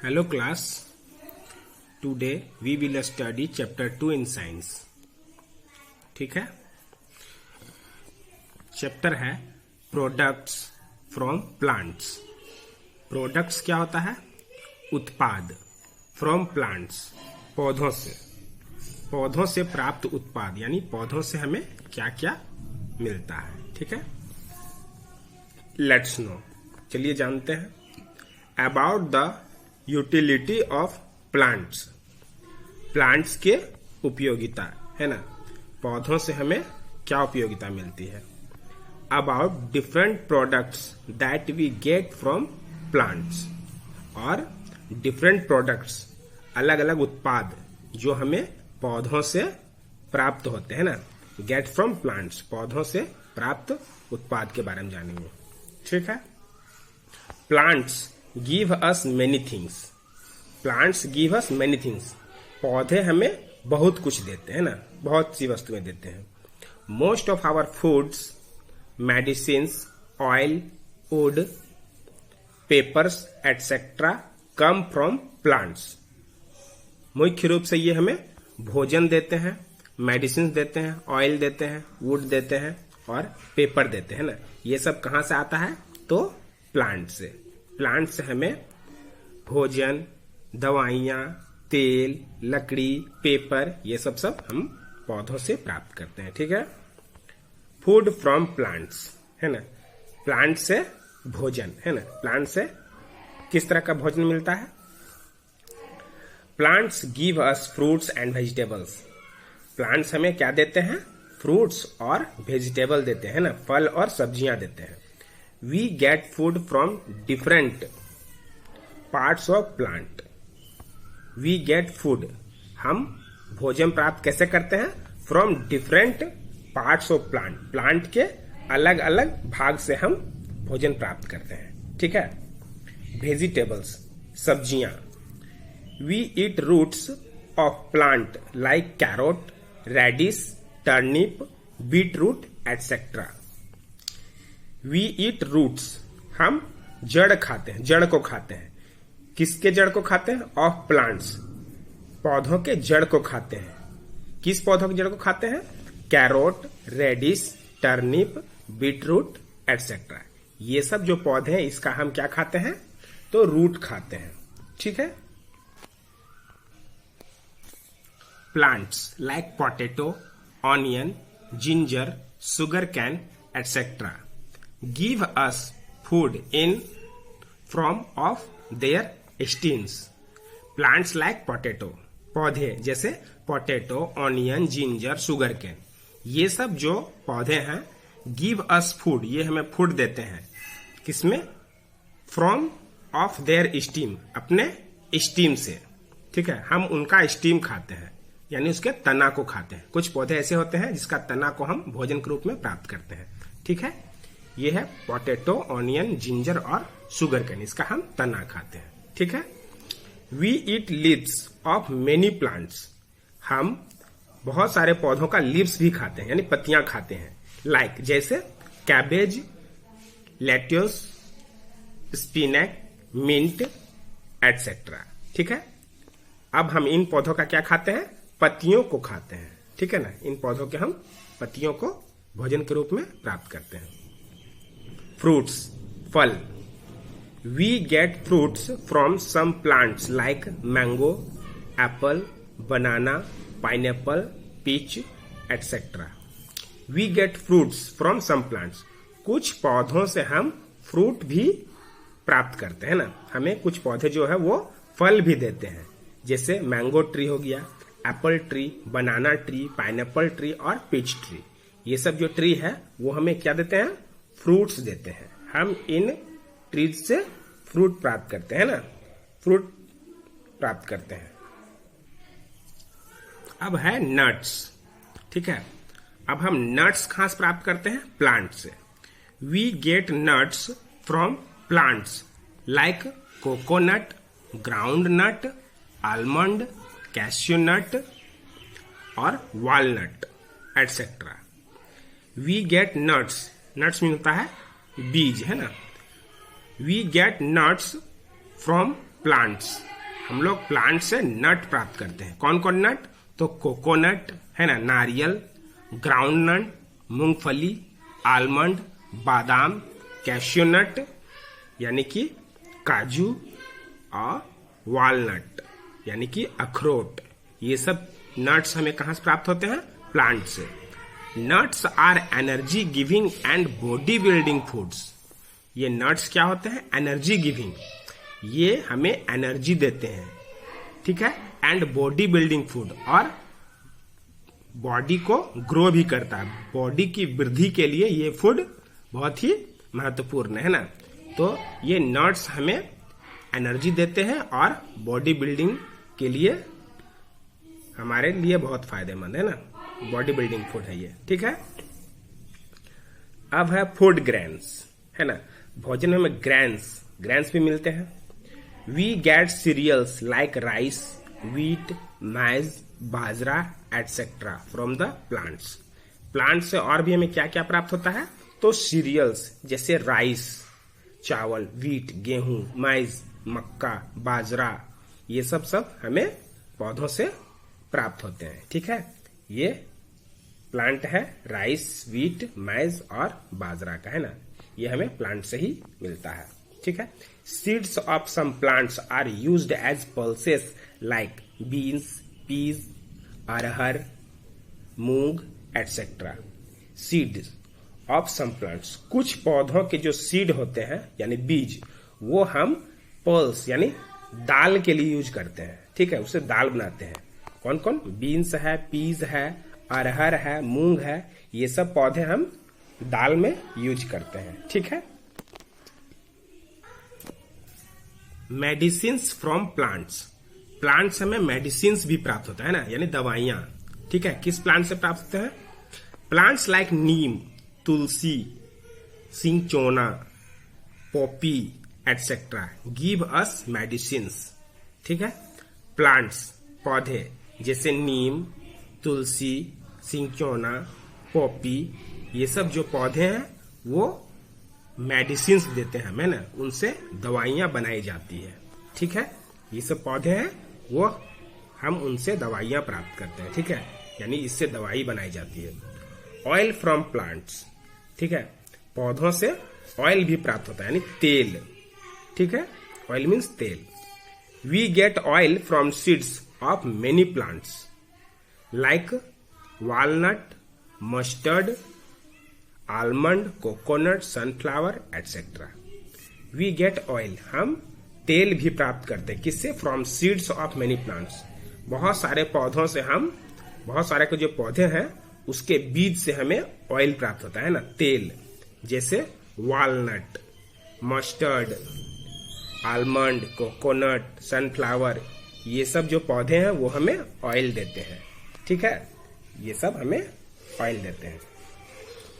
Hello class, today we will study chapter 2 in science. ठीक है, chapter है products from plants. Products क्या होता है? उत्पाद. फ्रॉम प्लांट्स, पौधों से प्राप्त उत्पाद, यानी पौधों से हमें क्या क्या मिलता है. ठीक है, लेट्स नो, चलिए जानते हैं about the utility of plants. Plants के उपयोगिता है ना, पौधों से हमें क्या उपयोगिता मिलती है. About different products that we get from plants, और डिफरेंट प्रोडक्ट्स, अलग अलग उत्पाद जो हमें पौधों से प्राप्त होते हैं ना. गेट फ्रॉम प्लांट्स, पौधों से प्राप्त उत्पाद के बारे में जानेंगे. ठीक है, plants give us many things. Plants give us many things, पौधे हमें बहुत कुछ देते हैं ना, बहुत सी वस्तुएं देते हैं. Most of our foods, medicines, oil, wood, papers etcetera come from plants. मुख्य रूप से ये हमें भोजन देते हैं, मेडिसिन देते हैं, ऑयल देते हैं, वुड देते हैं और पेपर देते हैं ना. ये सब कहाँ से आता है? तो प्लांट से. प्लांट से हमें भोजन, दवाइयाँ, तेल, लकड़ी, पेपर, ये सब हम पौधों से प्राप्त करते हैं. ठीक है, फूड फ्रॉम प्लांट्स है ना, प्लांट से भोजन है ना. प्लांट से किस तरह का भोजन मिलता है? Plants give us fruits and vegetables. Plants हमें क्या देते हैं? फ्रूट्स और वेजिटेबल देते हैं ना, फल और सब्जियां देते हैं. We get food from different parts of plant. We get food, हम भोजन प्राप्त कैसे करते हैं? From different parts of plant. Plant के अलग अलग भाग से हम भोजन प्राप्त करते हैं. ठीक है, वेजिटेबल्स, सब्जियां. We eat roots of plant like carrot, radish, turnip, beetroot, etc. We eat roots, हम जड़ खाते हैं, जड़ को खाते हैं. किसके जड़ को खाते हैं? ऑफ प्लांट्स, पौधों के जड़ को खाते हैं. किस पौधों के जड़ को खाते हैं? Carrot, radish, turnip, beetroot etcetera. ये सब जो पौधे हैं इसका हम क्या खाते हैं? तो रूट खाते हैं. ठीक है, plants like potato, onion, ginger, sugar cane etcetera give us food in form of their stems. Plants like potato, पौधे जैसे potato, onion, ginger, sugar cane, ये सब जो पौधे हैं, give us food, ये हमें फूड देते हैं. किसमें? फ्रॉम ऑफ देयर स्टीम, अपने स्टीम से. ठीक है, हम उनका स्टीम खाते हैं, यानी उसके तना को खाते हैं. कुछ पौधे ऐसे होते हैं जिसका तना को हम भोजन के रूप में प्राप्त करते हैं. ठीक है, ये है पोटैटो, ऑनियन, जिंजर और सुगर कैन, इसका हम तना खाते हैं. ठीक है, we eat leaves of many plants. हम बहुत सारे पौधों का लीव्स भी खाते हैं, यानी पत्तियां खाते हैं. लाइक जैसे cabbage, lettuce, spinach, mint etcetera. ठीक है, अब हम इन पौधों का क्या खाते हैं? पत्तियों को खाते हैं. ठीक है ना, इन पौधों के हम पत्तियों को भोजन के रूप में प्राप्त करते हैं. फ्रूट्स, फल. We get fruits from some plants like mango, apple, banana, pineapple, peach etcetera. We get fruits from some plants, कुछ पौधों से हम फ्रूट भी प्राप्त करते हैं ना. हमें कुछ पौधे जो है वो फल भी देते हैं, जैसे मैंगो ट्री हो गया, एप्पल ट्री, बनाना ट्री, पाइनएप्पल ट्री और पीच ट्री. ये सब जो ट्री है वो हमें क्या देते हैं? फ्रूट्स देते हैं. हम इन ट्रीज से फ्रूट प्राप्त करते हैं ना, फ्रूट प्राप्त करते हैं. अब है नट्स. ठीक है, अब हम नट्स कहां से प्राप्त करते हैं? प्लांट से. We get nuts from plants like coconut, ground nut, almond, cashew nut और walnut etcetera. We get nuts, nuts mean होता है बीज है ना. We get nuts from plants हम लोग प्लांट से नट प्राप्त करते हैं। कौन कौन नट? तो कोकोनट है ना, नारियल, ग्राउंड नट, मूंगफली, आलमंड, बादाम, कैश्यू नट यानी कि काजू और वालनट यानी कि अखरोट। ये सब नट्स हमें कहां से प्राप्त होते हैं? प्लांट से। Nuts are energy giving and body building foods. ये नट्स क्या होते हैं? एनर्जी गिविंग, ये हमें एनर्जी देते हैं, ठीक है, एंड बॉडी बिल्डिंग फूड, और बॉडी को ग्रो भी करता है। बॉडी की वृद्धि के लिए ये फूड बहुत ही महत्वपूर्ण है ना। तो ये नट्स हमें एनर्जी देते हैं और बॉडी बिल्डिंग के लिए हमारे लिए बहुत फायदेमंद है ना, बॉडी बिल्डिंग फूड है ये, ठीक है। अब है फूड ग्रेन्स, है ना, भोजन में हमें ग्रेन्स भी मिलते हैं। We get cereals like rice, wheat, maize, bajra etcetera from the plants. Plant से और भी हमें क्या क्या प्राप्त होता है? तो सीरियल्स जैसे राइस, चावल, व्हीट, गेहूं, मैज, मक्का, बाजरा, ये सब हमें पौधों से प्राप्त होते हैं, ठीक है। ये प्लांट है, राइस, व्हीट, मैज और बाजरा का, है ना, ये हमें प्लांट से ही मिलता है, ठीक है। Seeds of some plants are used as pulses like beans, peas, arhar, moong etcetera. Seeds of some plants, कुछ पौधों के जो सीड होते हैं यानी बीज, वो हम पल्स यानी दाल के लिए यूज करते हैं, ठीक है, उससे दाल बनाते हैं। कौन कौन? बीन्स है, पीज है, अरहर है, मूंग है, ये सब पौधे हम दाल में यूज करते हैं, ठीक है। मेडिसिन्स फ्रॉम प्लांट्स, प्लांट से हमें मेडिसिन्स भी प्राप्त होता है ना, यानी दवाइयां, ठीक है। किस प्लांट से प्राप्त होते हैं? Plants like neem, tulsi, cinchona, poppy etcetera give us medicines, ठीक है। प्लांट्स पौधे जैसे नीम, तुलसी, सिंचोना, पॉपी, ये सब जो पौधे हैं वो मेडिसिन्स देते हैं हमें ना, उनसे दवाइयां बनाई जाती है, ठीक है। ये सब पौधे हैं वो हम उनसे दवाइयां प्राप्त करते हैं, ठीक है, यानी इससे दवाई बनाई जाती है। ऑयल फ्रॉम प्लांट्स, ठीक है, पौधों से ऑयल भी प्राप्त होता है यानी तेल, ठीक है, ऑयल मीन्स तेल। We get oil from seeds of many plants like walnut, mustard, almond, coconut, sunflower etcetera. We get oil, हम तेल भी प्राप्त करते हैं, किससे? From seeds of many plants, बहुत सारे पौधों से हम, बहुत सारे के जो पौधे हैं उसके बीज से हमें ऑयल प्राप्त होता है ना, तेल, जैसे walnut, mustard, almond, coconut, sunflower, ये सब जो पौधे हैं वो हमें ऑयल देते हैं, ठीक है, ये सब हमें ऑयल देते हैं।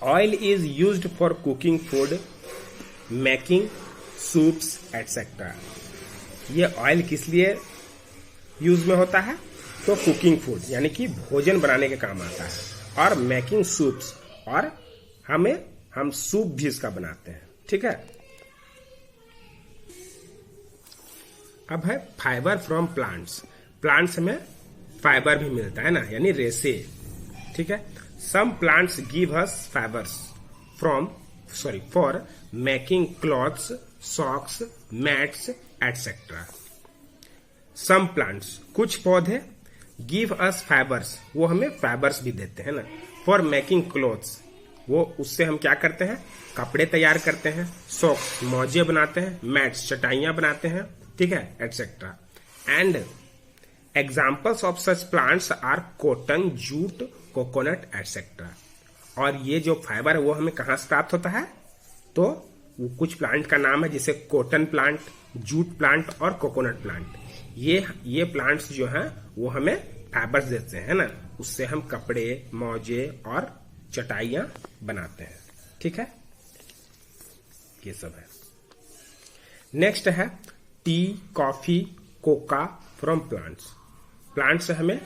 Oil is used for cooking food, making soups etcetera. ये ऑयल किस लिए यूज में होता है? तो कुकिंग फूड यानी कि भोजन बनाने के काम आता है, और मेकिंग सूप्स, और हम सूप भी इसका बनाते हैं, ठीक है। अब है फाइबर फ्रॉम प्लांट्स, प्लांट्स में फाइबर भी मिलता है ना, यानी रेसे, ठीक है। Some plants give us fibres for making clothes, socks, mats etcetera. Some plants, कुछ पौधे, गिव अस फाइबर्स, वो हमें फाइबर्स भी देते हैं ना, फॉर मेकिंग क्लॉथ्स, वो उससे हम क्या करते हैं? कपड़े तैयार करते हैं, सॉक्स मौजे बनाते हैं, मैट्स चटाइयां बनाते हैं, ठीक है, etcetera. And examples of such plants are cotton, jute, coconut etcetera. और ये जो फाइबर है वो हमें कहां से प्राप्त होता है? तो वो कुछ प्लांट का नाम है, जैसे कॉटन प्लांट, जूट प्लांट और कोकोनट प्लांट। ये प्लांट्स जो हैं वो हमें फाइबर्स देते हैं ना, उससे हम कपड़े, मौजे और चटाइयां बनाते हैं, ठीक है, ये सब है। नेक्स्ट है T, coffee, Coca from plants. Plant से हमें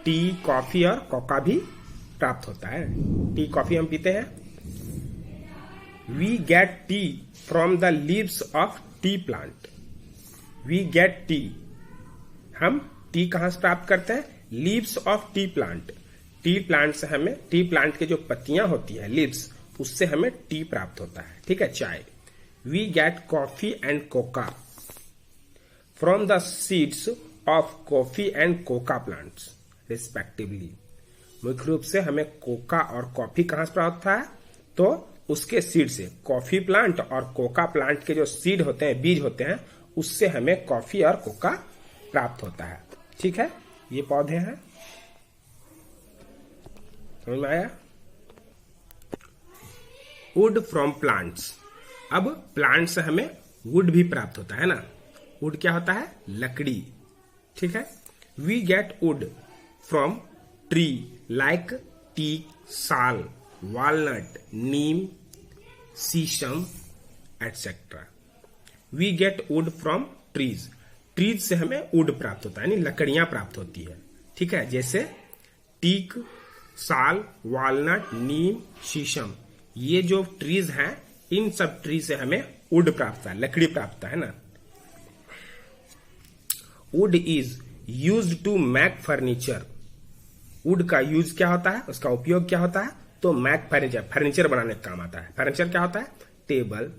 टी, कॉफी और कोका भी प्राप्त होता है। टी, कॉफी हम पीते हैं। We get tea from the leaves of tea plant. We get tea हम टी कहां से प्राप्त करते हैं? Leaves of tea plant. Tea plant से हमें, टी प्लांट के जो पत्तियां होती है, लीव्स, उससे हमें टी प्राप्त होता है। ठीक है, चाय। We get coffee and coca from the seeds of coffee and coca plants respectively. मुख्य रूप से हमें कोका और कॉफी कहां से प्राप्त होता है? तो उसके सीड से, कॉफी प्लांट और कोका प्लांट के जो सीड होते हैं, बीज होते हैं, उससे हमें कॉफी और कोका प्राप्त होता है। ठीक है, ये पौधे हैं, समझ में आया? Wood from plants. अब प्लांट से हमें वुड भी प्राप्त होता है ना। वुड क्या होता है? लकड़ी। ठीक है, we get wood from tree like teak, sal, walnut, neem, sheesham etcetera. We get wood from trees. Trees से हमें वुड प्राप्त होता है, यानी लकड़ियां प्राप्त होती है। ठीक है, जैसे टीक, साल, वॉलनट, नीम, शीशम, ये जो ट्रीज हैं, इन सब ट्री से हमें वुड प्राप्त है, लकड़ी प्राप्त है ना। Wood is used to make furniture. Wood का यूज क्या होता है? उसका उपयोग क्या होता है? तो मैक फर्नीचर, फर्नीचर बनाने का काम आता है। फर्नीचर क्या होता है? टेबल,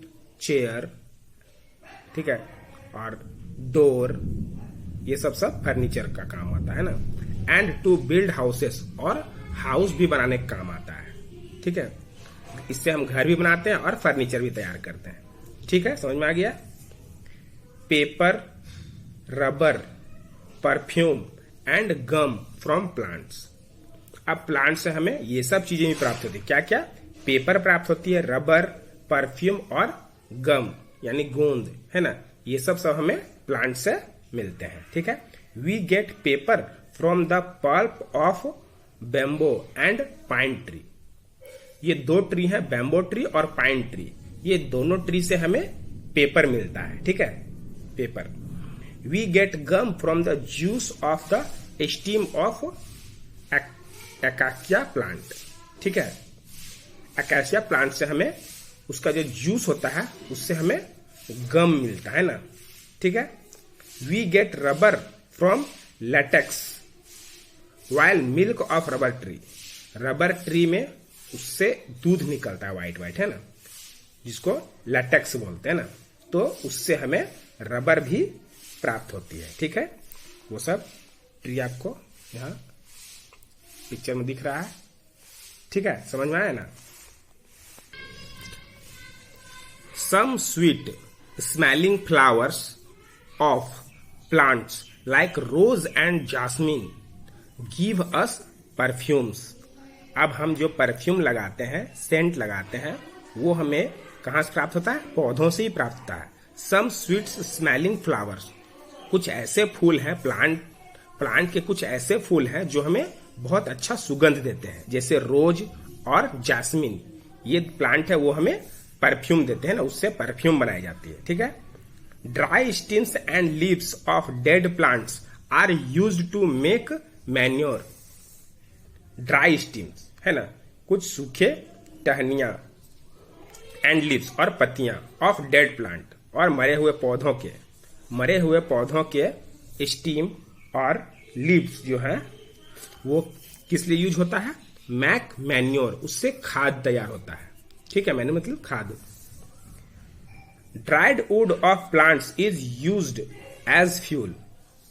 चेयर, ठीक है, और डोर, ये सब फर्नीचर का काम आता है ना। एंड टू बिल्ड हाउसेस, और हाउस भी बनाने का काम आता है। ठीक है, इससे हम घर भी बनाते हैं और फर्नीचर भी तैयार करते हैं। ठीक है, समझ में आ गया? Paper, rubber, perfume and gum from plants. अब प्लांट से हमें ये सब चीजें भी प्राप्त होती है। क्या क्या? पेपर प्राप्त होती है, रबर, परफ्यूम और गम यानी गोंद, है ना। ये सब हमें प्लांट से मिलते हैं। ठीक है, we get paper from the pulp of bamboo and pine tree. ये दो ट्री हैं, बैम्बो ट्री और पाइन ट्री। ये दोनों ट्री से हमें पेपर मिलता है। ठीक है, paper. We get gum from the juice of the steam of acacia plant. ठीक है, एकासिया प्लांट से हमें उसका जो जूस होता है, उससे हमें गम मिलता है ना। ठीक है, we get rubber from latex while milk of rubber tree. Rubber tree में उससे दूध निकलता है, व्हाइट व्हाइट, है ना, जिसको लेटेक्स बोलते हैं ना। तो उससे हमें रबर भी प्राप्त होती है। ठीक है, वो सब ट्री आपको यहाँ पिक्चर में दिख रहा है। ठीक है, समझ में आया ना? Some sweet smelling flowers of plants like rose and jasmine give us perfumes. अब हम जो परफ्यूम लगाते हैं, सेंट लगाते हैं, वो हमें कहां से प्राप्त होता है? पौधों से ही प्राप्त होता है। सम स्वीट स्मेलिंग फ्लावर्स, कुछ ऐसे फूल हैं, प्लांट के कुछ ऐसे फूल हैं जो हमें बहुत अच्छा सुगंध देते हैं, जैसे रोज और जास्मिन। ये प्लांट है, वो हमें परफ्यूम देते हैं ना, उससे परफ्यूम बनाई जाती है। ठीक है, dry stems and leaves of dead plants are used to make manure. Dry stems, है ना, कुछ सूखे टहनियां, एंड लीव्स और पत्तियां ऑफ डेड प्लांट, और मरे हुए पौधों के स्टीम और लीव्स जो हैं, वो किस लिए यूज होता है? मैक मैन्योर, उससे खाद तैयार होता है। ठीक है, मैंने मतलब खाद। Dried wood of plants is used as fuel,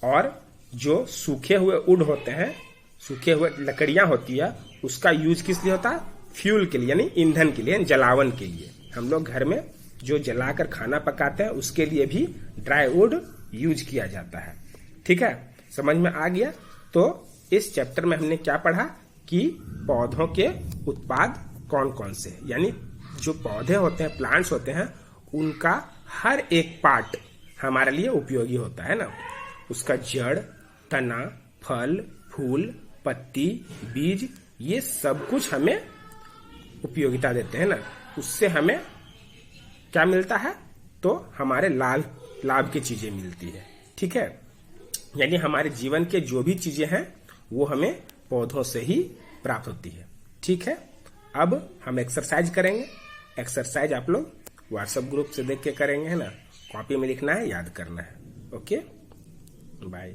और जो सूखे हुए वुड होते हैं, सूखे हुए लकड़ियां होती है, उसका यूज किस लिए होता है? फ्यूल के लिए, यानी ईंधन के लिए, जलावन के लिए। हम लोग घर में जो जलाकर खाना पकाते हैं, उसके लिए भी ड्राई वुड यूज किया जाता है। ठीक है, समझ में आ गया? तो इस चैप्टर में हमने क्या पढ़ा कि पौधों के उत्पाद कौन कौन से, यानी जो पौधे होते हैं, प्लांट्स होते हैं, उनका हर एक पार्ट हमारे लिए उपयोगी होता है ना। उसका जड़, तना, फल, फूल, पत्ती, बीज, ये सब कुछ हमें उपयोगिता देते हैं ना। उससे हमें क्या मिलता है? तो हमारे लाभ की चीजें मिलती है। ठीक है, यानी हमारे जीवन के जो भी चीजें हैं, वो हमें पौधों से ही प्राप्त होती है। ठीक है, अब हम एक्सरसाइज करेंगे। एक्सरसाइज आप लोग व्हाट्सएप ग्रुप से देख के करेंगे, है ना। कॉपी में लिखना है, याद करना है। Okay, bye.